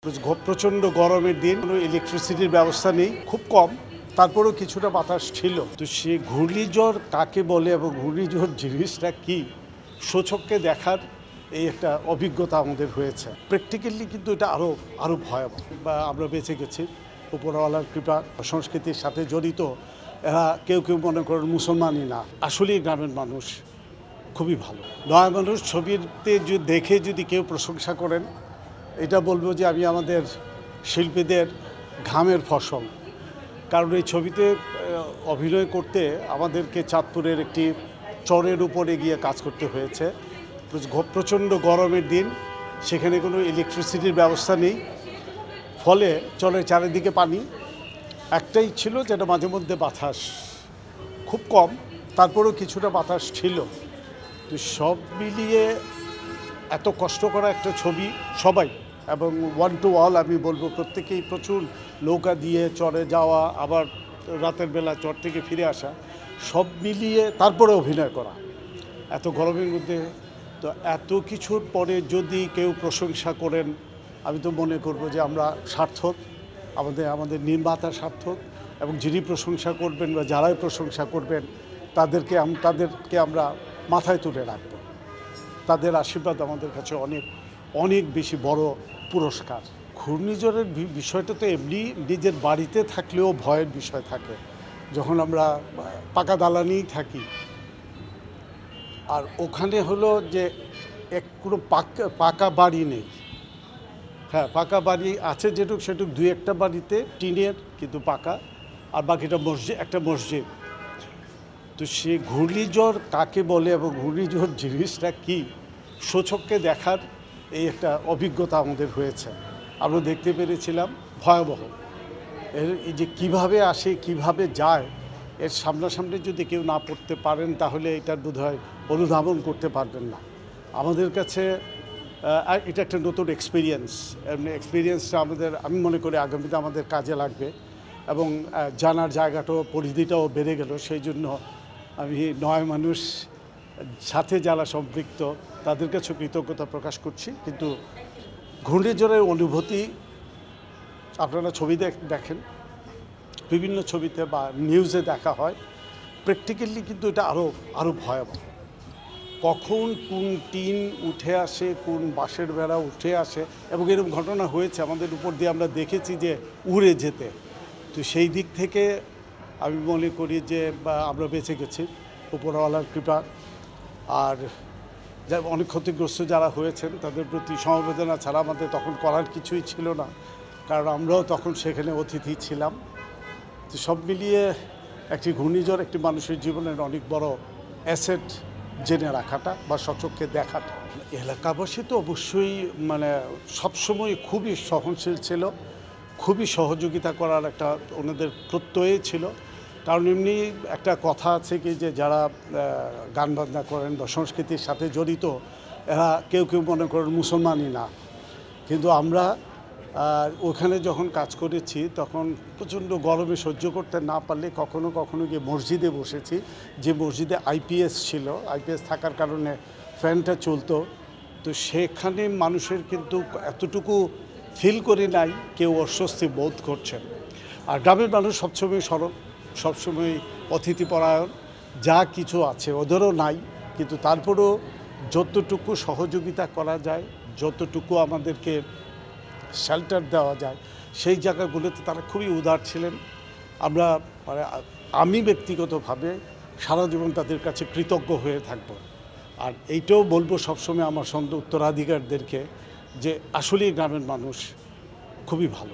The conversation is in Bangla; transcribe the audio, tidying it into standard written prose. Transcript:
প্রচণ্ড গরমের দিন, কোনো ইলেকট্রিসিটির ব্যবস্থা নেই, খুব কম, তারপরেও কিছুটা বাতাস ছিল। তো সে ঘূর্ণিঝড় কাকে বলে এবং ঘূর্ণিঝড় জিনিসটা কি সচক্ষে দেখার এই একটা অভিজ্ঞতা আমাদের হয়েছে। প্র্যাকটিক্যালি কিন্তু এটা আরও ভয়াবহ। বা আমরা বেঁচে গেছি উপরওয়ালার কৃপা, সংস্কৃতির সাথে জড়িত। এরা কেউ মনে করেন মুসলমানই না, আসলেই গ্রামের মানুষ খুবই ভালো। নয়া মানুষ ছবিতে দেখে যদি কেউ প্রশংসা করেন, এটা বলবো যে আমি আমাদের শিল্পীদের ঘামের ফসল। কারণ এই ছবিতে অভিনয় করতে আমাদেরকে চাঁদপুরের একটি চরের উপরে গিয়ে কাজ করতে হয়েছে। প্রচণ্ড গরমের দিন, সেখানে কোনো ইলেকট্রিসিটির ব্যবস্থা নেই, ফলে চরের চারিদিকে পানি একটাই ছিল, যেটা মাঝে মধ্যে বাতাস খুব কম, তারপরেও কিছুটা বাতাস ছিল। তো সব মিলিয়ে এত কষ্ট করা একটা ছবি সবাই, এবং ওয়ান টু অল আমি বলবো প্রত্যেকেই প্রচুর নৌকা দিয়ে চরে যাওয়া, আবার রাতের বেলা চর থেকে ফিরে আসা, সব মিলিয়ে তারপরে অভিনয় করা এত গরমের মধ্যে। তো এত কিছুর পরে যদি কেউ প্রশংসা করেন, আমি তো মনে করব যে আমরা সার্থক, আমাদের নির্মাতা সার্থক, এবং যিনি প্রশংসা করবেন বা যারাই প্রশংসা করবেন তাদেরকে আমরা মাথায় তুলে রাখব। তাদের আশীর্বাদ আমাদের কাছে অনেক বেশি বড় পুরস্কার। ঘূর্ণিঝড়ের বিষয়টা তো এমনি নিজের বাড়িতে থাকলেও ভয়ের বিষয় থাকে, যখন আমরা পাকা দালানেই থাকি। আর ওখানে হলো যে কোনো পাকা বাড়ি নেই। হ্যাঁ, পাকা বাড়ি আছে সেটুক দুই একটা বাড়িতে টিনের, কিন্তু পাকা, আর বাকিটা একটা মসজিদ। তো সে ঘূর্ণিঝড় কাকে বলে এবং ঘূর্ণিঝড় জিনিসটা কি সচক্ষে দেখার এই একটা অভিজ্ঞতা আমাদের হয়েছে। আমরা দেখতে পেরেছিলাম ভয়াবহ। এই যে কিভাবে আসে, কিভাবে যায়, এর সামনাসামনি যদি কেউ না পড়তে পারেন তাহলে এটার বোধহয় অনুধাবন করতে পারবেন না। আমাদের কাছে এটা একটা নতুন এক্সপিরিয়েন্সটা আমি মনে করি আগামীতে আমাদের কাজে লাগবে, এবং জানার জায়গাটাও, পরিধিটাও বেড়ে গেল। সেই জন্য আমি নয় মানুষ সাথে যারা সম্পৃক্ত তাদের কাছে কৃতজ্ঞতা প্রকাশ করছি। কিন্তু ঘূর্ণিঝড়ের অনুভূতি আপনারা ছবি দেখেন, বিভিন্ন ছবিতে বা নিউজে দেখা হয়, প্র্যাকটিক্যালি কিন্তু এটা আরও ভয়াবহ। কখন কোন টিন উঠে আসে, কোন বাঁশের বেড়া উঠে আসে, এবং এরকম ঘটনা হয়েছে আমাদের উপর দিয়ে, আমরা দেখেছি যে উড়ে যেতে। তো সেই দিক থেকে আমি মনে করি যে আমরা বেঁচে গেছি উপরওয়ালার কৃপা। আর অনেক ক্ষতিগ্রস্ত যারা হয়েছেন তাদের প্রতি সমবেদনা ছাড়া আমাদের তখন করার কিছুই ছিল না, কারণ আমরাও তখন সেখানে অতিথি ছিলাম। তো সব মিলিয়ে একটি ঘূর্ণিঝড় একটি মানুষের জীবনের অনেক বড় অ্যাসেট জেনে রাখাটা বা সচক্ষে দেখাটা। এলাকাবাসী তো অবশ্যই সবসময় খুবই সহনশীল ছিল, খুবই সহযোগিতা করার একটা ওনাদের প্রত্যয় ছিল। কারণ এমনি একটা কথা আছে কি, যে যারা গান বাজনা করেন বা সংস্কৃতির সাথে জড়িত, এরা কেউ মনে করেন মুসলমানই না। কিন্তু আমরা ওখানে যখন কাজ করেছি তখন প্রচণ্ড গরমে সহ্য করতে না পারলে কখনো গিয়ে মসজিদে বসেছি, যে মসজিদে আইপিএস ছিল, আইপিএস থাকার কারণে ফ্যানটা চলতো। তো সেখানে মানুষের কিন্তু এতটুকু ফিল করে নাই কেউ অস্বস্তি বোধ করছেন। আর গ্রামের মানুষ সবসময় সরল, সবসময় অতিথিপরায়ণ, যা কিছু আছে ওদেরও নাই, কিন্তু তারপরেও যতটুকু সহযোগিতা করা যায়, যতটুকু আমাদেরকে শেল্টার দেওয়া যায়, সেই জায়গাগুলোতে তারা খুবই উদার ছিলেন। আমি ব্যক্তিগতভাবে সারা জীবন তাদের কাছে কৃতজ্ঞ হয়ে থাকব। আর এইটাও বলবো সবসময় আমার উত্তরাধিকারদেরকে, যে আসলেই গ্রামের মানুষ খুবই ভালো।